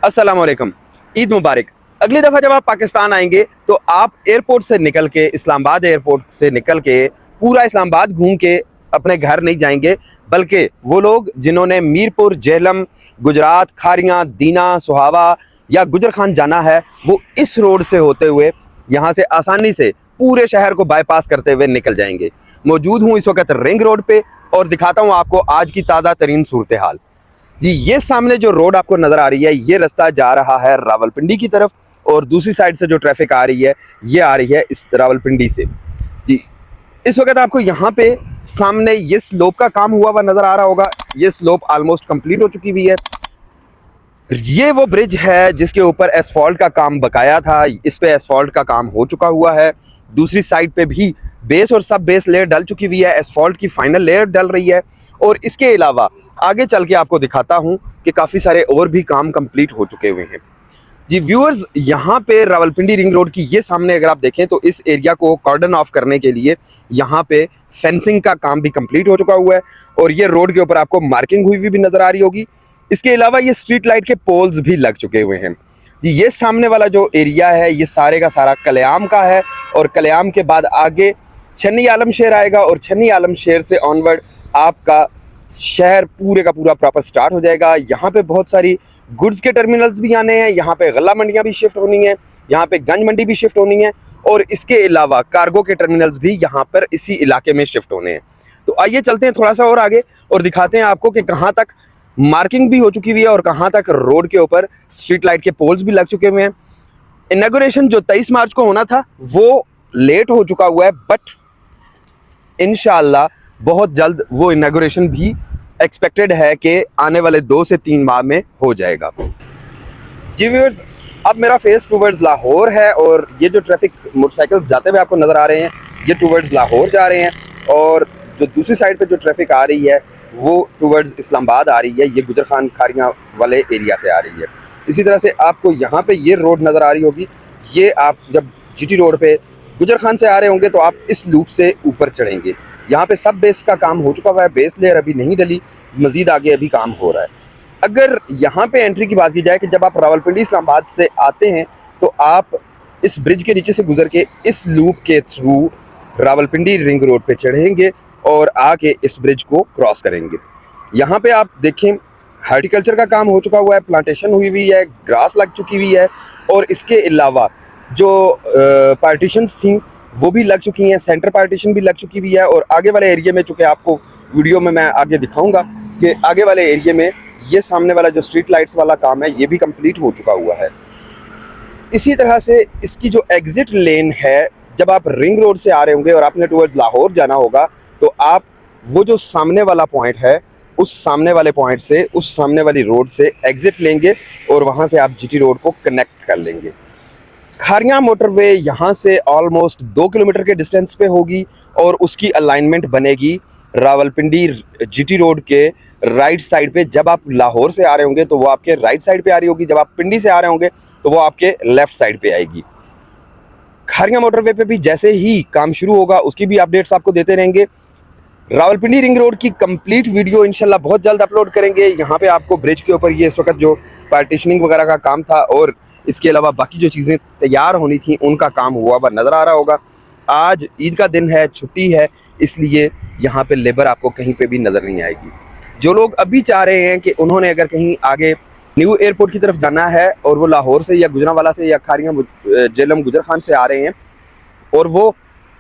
अस्सलाम वालेकुम, ईद मुबारक। अगली दफ़ा जब आप पाकिस्तान आएंगे तो आप एयरपोर्ट से निकल के, इस्लामाबाद एयरपोर्ट से निकल के पूरा इस्लामाबाद घूम के अपने घर नहीं जाएंगे, बल्कि वो लोग जिन्होंने मीरपुर, जेहलम, गुजरात, खारियाँ, दीना, सुहावा या गुजर खान जाना है, वो इस रोड से होते हुए यहाँ से आसानी से पूरे शहर को बाईपास करते हुए निकल जाएंगे। मौजूद हूँ इस वक्त रिंग रोड पे और दिखाता हूँ आपको आज की ताज़ा तरीन सूरत हाल। जी, ये सामने जो रोड आपको नज़र आ रही है, ये रास्ता जा रहा है रावलपिंडी की तरफ और दूसरी साइड से जो ट्रैफिक आ रही है ये आ रही है इस रावलपिंडी से। जी, इस वक्त आपको यहाँ पे सामने ये स्लोप का काम हुआ हुआ नज़र आ रहा होगा। ये स्लोप ऑलमोस्ट कंप्लीट हो चुकी हुई है। ये वो ब्रिज है जिसके ऊपर एसफॉल्ट का काम बकाया था, इस पे एसफॉल्ट का काम हो चुका हुआ है। दूसरी साइड पे भी बेस और सब बेस लेयर डल चुकी हुई है, एसफॉल्ट की फाइनल लेयर डल रही है। और इसके अलावा आगे चल के आपको दिखाता हूँ कि काफ़ी सारे और भी काम कंप्लीट हो चुके हुए हैं। जी व्यूअर्स, यहाँ पे रावलपिंडी रिंग रोड की ये सामने अगर आप देखें तो इस एरिया को कॉर्डन ऑफ करने के लिए यहाँ पे फेंसिंग का काम भी कंप्लीट हो चुका हुआ है और ये रोड के ऊपर आपको मार्किंग हुई भी नज़र आ रही होगी। इसके अलावा ये स्ट्रीट लाइट के पोल्स भी लग चुके हुए हैं। जी, ये सामने वाला जो एरिया है ये सारे का सारा कलयाम का है और कलयाम के बाद आगे छन्नी आलमशेर आएगा और छन्नी आलमशेर से ऑनवर्ड आपका शहर पूरे का पूरा प्रॉपर स्टार्ट हो जाएगा। यहाँ पे बहुत सारी गुड्स के टर्मिनल्स भी आने हैं, यहाँ पे गल्ला मंडियाँ भी शिफ्ट होनी है, यहाँ पे गंज मंडी भी शिफ्ट होनी है और इसके अलावा कार्गो के टर्मिनल्स भी यहाँ पर इसी इलाके में शिफ्ट होने हैं। तो आइए चलते हैं थोड़ा सा और आगे और दिखाते हैं आपको कि कहाँ तक मार्किंग भी हो चुकी हुई है और कहाँ तक रोड के ऊपर स्ट्रीट लाइट के पोल्स भी लग चुके हुए हैं। इनॉग्रेशन जो 23 मार्च को होना था वो लेट हो चुका हुआ है, बट इंशाल्लाह बहुत जल्द वो इनॉग्रेशन भी एक्सपेक्टेड है कि आने वाले 2 से 3 माह में हो जाएगा। जी व्यूअर्स, अब मेरा फेस टूवर्ड्स लाहौर है और ये जो ट्रैफिक मोटरसाइकिल्स जाते हुए आपको नज़र आ रहे हैं ये टूवर्ड्स लाहौर जा रहे हैं और जो दूसरी साइड पे जो ट्रैफिक आ रही है वो टूवर्ड्स इस्लामाबाद आ रही है, ये गुजर खान खारियाँ वाले एरिया से आ रही है। इसी तरह से आपको यहाँ पे ये रोड नज़र आ रही होगी, ये आप जब जीटी रोड पे गुजर खान से आ रहे होंगे तो आप इस लूप से ऊपर चढ़ेंगे। यहाँ पे सब बेस का काम हो चुका हुआ है, बेस लेयर अभी नहीं डली, मज़ीद आगे अभी काम हो रहा है। अगर यहाँ पे एंट्री की बात की जाए कि जब आप रावलपिंडी इस्लामाबाद से आते हैं तो आप इस ब्रिज के नीचे से गुजर के इस लूप के थ्रू रावलपिंडी रिंग रोड पे चढ़ेंगे और आके इस ब्रिज को क्रॉस करेंगे। यहाँ पे आप देखें हार्टिकल्चर का काम हो चुका हुआ है, प्लांटेशन हुई हुई है, ग्रास लग चुकी हुई है और इसके अलावा जो पार्टीशंस थी वो भी लग चुकी हैं, सेंटर पार्टीशन भी लग चुकी हुई है। और आगे वाले एरिया में, चूँकि आपको वीडियो में मैं आगे दिखाऊंगा कि आगे वाले एरिया में ये सामने वाला जो स्ट्रीट लाइट्स वाला काम है ये भी कंप्लीट हो चुका हुआ है। इसी तरह से इसकी जो एग्ज़िट लेन है, जब आप रिंग रोड से आ रहे होंगे और आपने टुवर्ड्स लाहौर जाना होगा तो आप वो जो सामने वाला पॉइंट है उस सामने वाले पॉइंट से, उस सामने वाली रोड से एग्ज़िट लेंगे और वहाँ से आप जीटी रोड को कनेक्ट कर लेंगे। खारियाँ मोटरवे यहाँ से ऑलमोस्ट 2 किलोमीटर के डिस्टेंस पे होगी और उसकी अलाइनमेंट बनेगी रावलपिंडी जीटी रोड के राइट साइड पे। जब आप लाहौर से आ रहे होंगे तो वो आपके राइट साइड पे आ रही होगी, जब आप पिंडी से आ रहे होंगे तो वो आपके लेफ़्ट साइड पे आएगी। खारियाँ मोटरवे पे भी जैसे ही काम शुरू होगा उसकी भी अपडेट्स आपको देते रहेंगे। रावलपिंडी रिंग रोड की कंप्लीट वीडियो इंशाल्लाह बहुत जल्द अपलोड करेंगे। यहाँ पे आपको ब्रिज के ऊपर ये इस वक्त जो पार्टीशनिंग वगैरह का काम था और इसके अलावा बाकी जो चीज़ें तैयार होनी थी उनका काम हुआ हुआ नज़र आ रहा होगा। आज ईद का दिन है, छुट्टी है, इसलिए यहाँ पे लेबर आपको कहीं पे भी नज़र नहीं आएगी। जो लोग अभी चाह रहे हैं कि उन्होंने अगर कहीं आगे न्यू एयरपोर्ट की तरफ जाना है और वो लाहौर से या गुजरांवाला से या खारियाँ जेहलम गुजर खान से आ रहे हैं और वो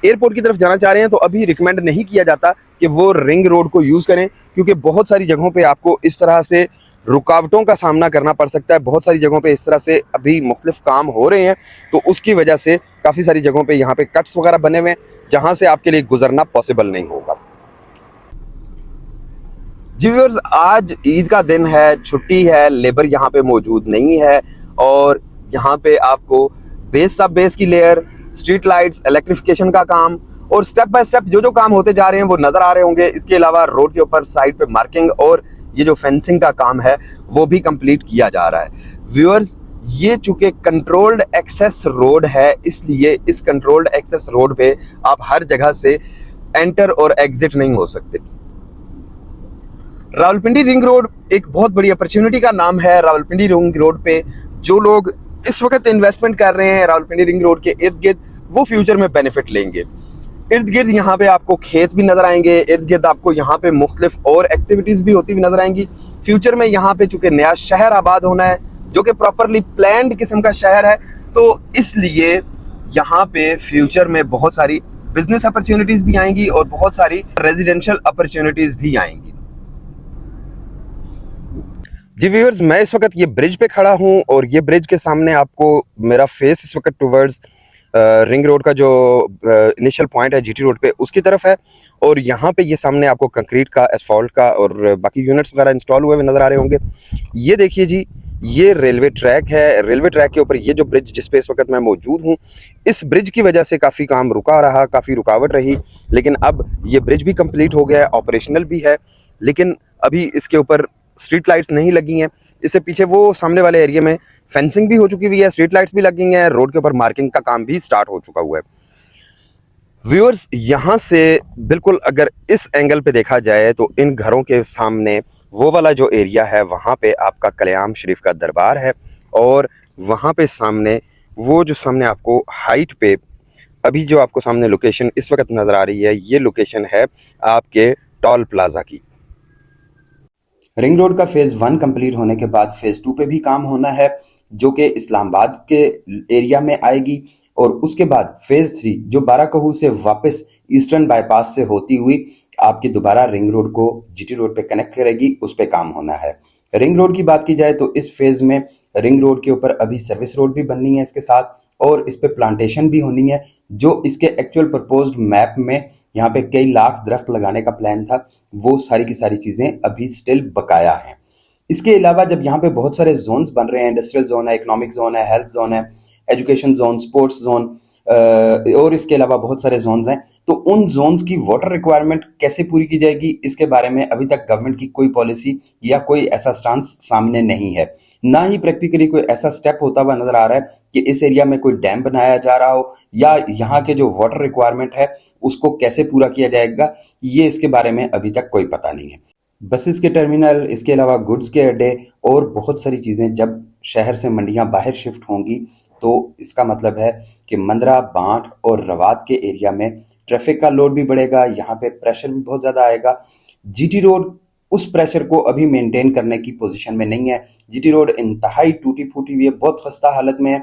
एयरपोर्ट की तरफ जाना चाह रहे हैं तो अभी रिकमेंड नहीं किया जाता कि वो रिंग रोड को यूज़ करें, क्योंकि बहुत सारी जगहों पे आपको इस तरह से रुकावटों का सामना करना पड़ सकता है। बहुत सारी जगहों पे इस तरह से अभी मुख्तलिफ काम हो रहे हैं तो उसकी वजह से काफ़ी सारी जगहों पे यहाँ पे कट्स वगैरह बने हुए हैं जहाँ से आपके लिए गुजरना पॉसिबल नहीं होगा। जी व्यूअर्स, आज ईद का दिन है, छुट्टी है, लेबर यहाँ पे मौजूद नहीं है और यहाँ पे आपको बेस सब बेस की लेयर, स्ट्रीट लाइट्स, इलेक्ट्रिफिकेशन का काम और स्टेप बाय स्टेप जो काम होते जा रहे हैं वो नज़र आ रहे होंगे। इसके अलावा रोड के ऊपर साइड पे मार्किंग और ये जो फेंसिंग का काम है वो भी कंप्लीट किया जा रहा है। व्यूअर्स, ये चूँकि कंट्रोल्ड एक्सेस रोड है इसलिए इस कंट्रोल्ड एक्सेस रोड पे आप हर जगह से एंटर और एग्जिट नहीं हो सकते। रावलपिंडी रिंग रोड एक बहुत बड़ी अपॉर्चुनिटी का नाम है। रावलपिंडी रिंग रोड पे जो लोग इस वक्त इन्वेस्टमेंट कर रहे हैं रावलपिंडी रिंग रोड के इर्द गिर्द, वो फ्यूचर में बेनिफिट लेंगे। इर्द गिर्द यहाँ पे आपको खेत भी नजर आएंगे, इर्द गिर्द आपको यहाँ पे मुख्तलिफ और एक्टिविटीज भी होती हुई नजर आएंगी। फ्यूचर में यहाँ पे चूंकि नया शहर आबाद होना है जो कि प्रॉपरली प्लान्ड किस्म का शहर है, तो इसलिए यहाँ पे फ्यूचर में बहुत सारी बिजनेस अपॉर्चुनिटीज भी आएंगी और बहुत सारी रेजिडेंशियल अपॉर्चुनिटीज भी आएंगी। जी व्यूअर्स, मैं इस वक्त ये ब्रिज पे खड़ा हूँ और ये ब्रिज के सामने आपको मेरा फेस इस वक्त टुवर्ड्स रिंग रोड का जो इनिशियल पॉइंट है जीटी रोड पे उसकी तरफ है। और यहाँ पे ये सामने आपको कंक्रीट का, एसफॉल्ट का और बाकी यूनिट्स वगैरह इंस्टॉल हुए नज़र आ रहे होंगे। ये देखिए जी, ये रेलवे ट्रैक है। रेलवे ट्रैक के ऊपर ये जो ब्रिज जिस पे इस वक्त मैं मौजूद हूँ, इस ब्रिज की वजह से काफ़ी काम रुका रहा, काफ़ी रुकावट रही, लेकिन अब ये ब्रिज भी कंप्लीट हो गया है, ऑपरेशनल भी है। लेकिन अभी इसके ऊपर स्ट्रीट लाइट्स नहीं लगी हैं। इससे पीछे वो सामने वाले एरिया में फेंसिंग भी हो चुकी हुई है, स्ट्रीट लाइट्स भी लगी हैं, रोड के ऊपर मार्किंग का काम भी स्टार्ट हो चुका हुआ है। व्यूअर्स, यहाँ से बिल्कुल अगर इस एंगल पे देखा जाए तो इन घरों के सामने वो वाला जो एरिया है वहाँ पे आपका कल्याम शरीफ का दरबार है, और वहाँ पे सामने वो जो सामने आपको हाइट पे अभी जो आपको सामने लोकेशन इस वक्त नज़र आ रही है, ये लोकेशन है आपके टॉल प्लाजा की। रिंग रोड का फेज़ 1 कंप्लीट होने के बाद फेज़ 2 पे भी काम होना है, जो कि इस्लामाबाद के एरिया में आएगी। और उसके बाद फेज़ 3 जो बाराकहू से वापस ईस्टर्न बाईपास से होती हुई आपकी दोबारा रिंग रोड को जीटी रोड पे कनेक्ट करेगी, उस पे काम होना है। रिंग रोड की बात की जाए तो इस फेज़ में रिंग रोड के ऊपर अभी सर्विस रोड भी बननी है इसके साथ, और इस पे प्लांटेशन भी होनी है। जो इसके एक्चुअल प्रपोज्ड मैप में यहाँ पे कई लाख दरख्त लगाने का प्लान था, वो सारी की सारी चीज़ें अभी स्टिल बकाया हैं। इसके अलावा जब यहाँ पे बहुत सारे जोन्स बन रहे हैं, इंडस्ट्रियल जोन है, इकोनॉमिक जोन है, हेल्थ जोन है, एजुकेशन जोन, स्पोर्ट्स जोन, और इसके अलावा बहुत सारे जोन्स हैं, तो उन जोन्स की वाटर रिक्वायरमेंट कैसे पूरी की जाएगी, इसके बारे में अभी तक गवर्नमेंट की कोई पॉलिसी या कोई ऐसा स्टांस सामने नहीं है। ना ही प्रैक्टिकली कोई ऐसा स्टेप होता हुआ नजर आ रहा है कि इस एरिया में कोई डैम बनाया जा रहा हो, या यहाँ के जो वाटर रिक्वायरमेंट है उसको कैसे पूरा किया जाएगा, ये इसके बारे में अभी तक कोई पता नहीं है। बसेस के टर्मिनल, इसके अलावा गुड्स के अड्डे और बहुत सारी चीज़ें जब शहर से मंडियाँ बाहर शिफ्ट होंगी, तो इसका मतलब है कि मंदरा, बांट और रवात के एरिया में ट्रैफिक का लोड भी बढ़ेगा, यहाँ पे प्रेशर भी बहुत ज़्यादा आएगा। जीटी रोड उस प्रेशर को अभी मेंटेन करने की पोजीशन में नहीं है। जीटी रोड इंतहाई टूटी फूटी हुई है, बहुत खस्ता हालत में है,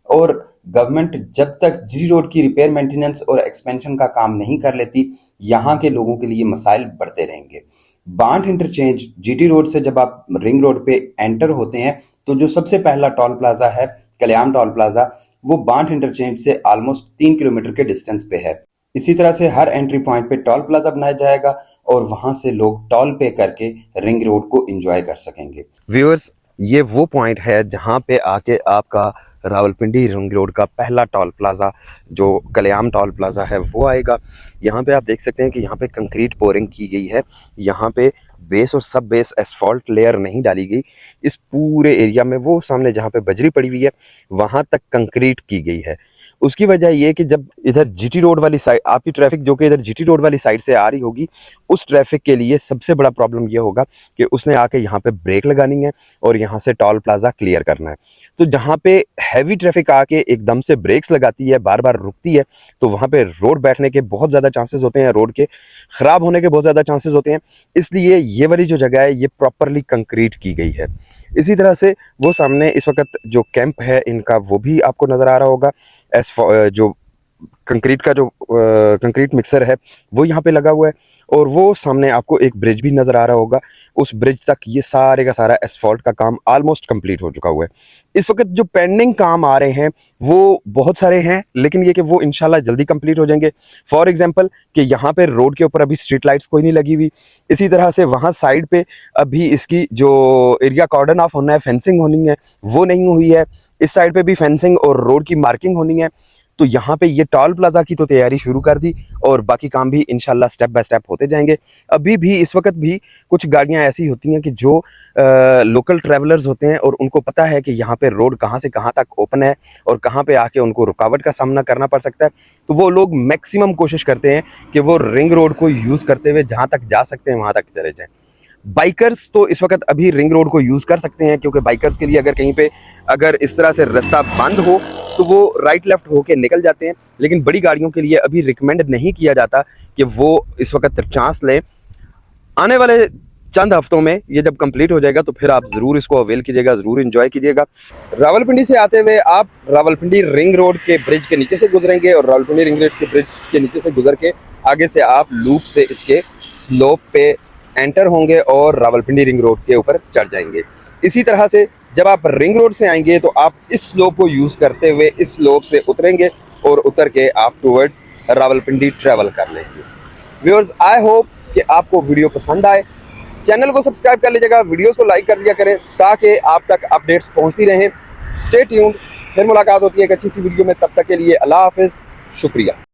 और गवर्नमेंट जब तक जीटी रोड की रिपेयर, मेंटेनेंस और एक्सपेंशन का काम नहीं कर लेती, यहाँ के लोगों के लिए मसाइल बढ़ते रहेंगे। बांट इंटरचेंज जीटी रोड से जब आप रिंग रोड पे एंटर होते हैं, तो जो सबसे पहला टोल प्लाजा है कल्याण टोल प्लाजा, वो बांट इंटरचेंज से ऑलमोस्ट 3 किलोमीटर के डिस्टेंस पे है। इसी तरह से हर एंट्री पॉइंट पे टोल प्लाजा बनाया जाएगा और वहां से लोग टोल पे करके रिंग रोड को एंजॉय कर सकेंगे। व्यूअर्स, ये वो पॉइंट है जहां पे आके आपका रावलपिंडी रिंग रोड का पहला टोल प्लाजा जो कल्याम टोल प्लाजा है वो आएगा। यहाँ पे आप देख सकते हैं कि यहाँ पे कंक्रीट पोरिंग की गई है। यहाँ पे बेस और सब बेस एसफॉल्ट लेयर नहीं डाली गई। इस पूरे एरिया में वो सामने जहाँ पे बजरी पड़ी हुई है वहाँ तक कंक्रीट की गई है। उसकी वजह ये कि जब इधर जीटी रोड वाली साइड आपकी ट्रैफिक जो कि इधर जीटी रोड वाली साइड से आ रही होगी, उस ट्रैफिक के लिए सबसे बड़ा प्रॉब्लम ये होगा कि उसने आके यहाँ पे ब्रेक लगानी है और यहाँ से टोल प्लाजा क्लियर करना है। तो जहाँ पे हैवी ट्रैफिक आके एकदम से ब्रेक्स लगाती है, बार बार रुकती है, तो वहाँ पे रोड बैठने के बहुत ज़्यादा चांसेस होते हैं, रोड के ख़राब होने के बहुत ज़्यादा चांसेस होते हैं। इसलिए ये वाली जो जगह है ये प्रॉपरली कंक्रीट की गई है। इसी तरह से वो सामने इस वक्त जो कैंप है इनका वो भी आपको नज़र आ रहा होगा। जो कंक्रीट का जो कंक्रीट मिक्सर है वो यहाँ पे लगा हुआ है, और वो सामने आपको एक ब्रिज भी नज़र आ रहा होगा। उस ब्रिज तक ये सारे का सारा एसफॉल्ट का काम ऑलमोस्ट कंप्लीट हो चुका हुआ है। इस वक्त जो पेंडिंग काम आ रहे हैं वो बहुत सारे हैं, लेकिन ये कि वो इंशाल्लाह जल्दी कंप्लीट हो जाएंगे। फॉर एग्जांपल कि यहाँ पे रोड के ऊपर अभी स्ट्रीट लाइट्स कोई नहीं लगी हुई। इसी तरह से वहाँ साइड पे अभी इसकी जो एरिया कॉर्डन ऑफ होना है, फेंसिंग होनी है, वो नहीं हुई है। इस साइड पे भी फेंसिंग और रोड की मार्किंग होनी है। तो यहाँ पे ये टोल प्लाजा की तो तैयारी शुरू कर दी और बाकी काम भी इंशाल्लाह स्टेप बाय स्टेप होते जाएंगे। अभी भी इस वक्त भी कुछ गाड़ियाँ ऐसी होती हैं कि जो लोकल ट्रैवलर्स होते हैं और उनको पता है कि यहाँ पे रोड कहाँ से कहाँ तक ओपन है और कहाँ पे आके उनको रुकावट का सामना करना पड़ सकता है, तो वो लोग मैक्सिमम कोशिश करते हैं कि वो रिंग रोड को यूज़ करते हुए जहाँ तक जा सकते हैं वहाँ तक चले जाएँ। बाइकर्स तो इस वक्त अभी रिंग रोड को यूज़ कर सकते हैं, क्योंकि बाइकर्स के लिए अगर कहीं पे अगर इस तरह से रास्ता बंद हो तो वो राइट लेफ्ट होके निकल जाते हैं। लेकिन बड़ी गाड़ियों के लिए अभी रिकमेंड नहीं किया जाता कि वो इस वक्त चांस लें। आने वाले चंद हफ्तों में ये जब कंप्लीट हो जाएगा तो फिर आप ज़रूर इसको अवेल कीजिएगा, ज़रूर एंजॉय कीजिएगा। रावलपिंडी से आते हुए आप रावलपिंडी रिंग रोड के ब्रिज के नीचे से गुजरेंगे और रावलपिंडी रिंग रोड के ब्रिज के नीचे से गुजर के आगे से आप लूप से इसके स्लोप पे एंटर होंगे और रावलपिंडी रिंग रोड के ऊपर चढ़ जाएंगे। इसी तरह से जब आप रिंग रोड से आएंगे तो आप इस स्लोप को यूज़ करते हुए इस स्लोप से उतरेंगे और उतर के आप टूवर्ड्स रावलपिंडी ट्रैवल कर लेंगे। व्यूअर्स, आई होप कि आपको वीडियो पसंद आए। चैनल को सब्सक्राइब कर लीजिएगा, वीडियोस को लाइक कर लिया करें ताकि आप तक अपडेट्स पहुंचती रहें। स्टे ट्यून्ड, फिर मुलाकात होती है एक अच्छी सी वीडियो में। तब तक के लिए अल्लाह हाफिज़, शुक्रिया।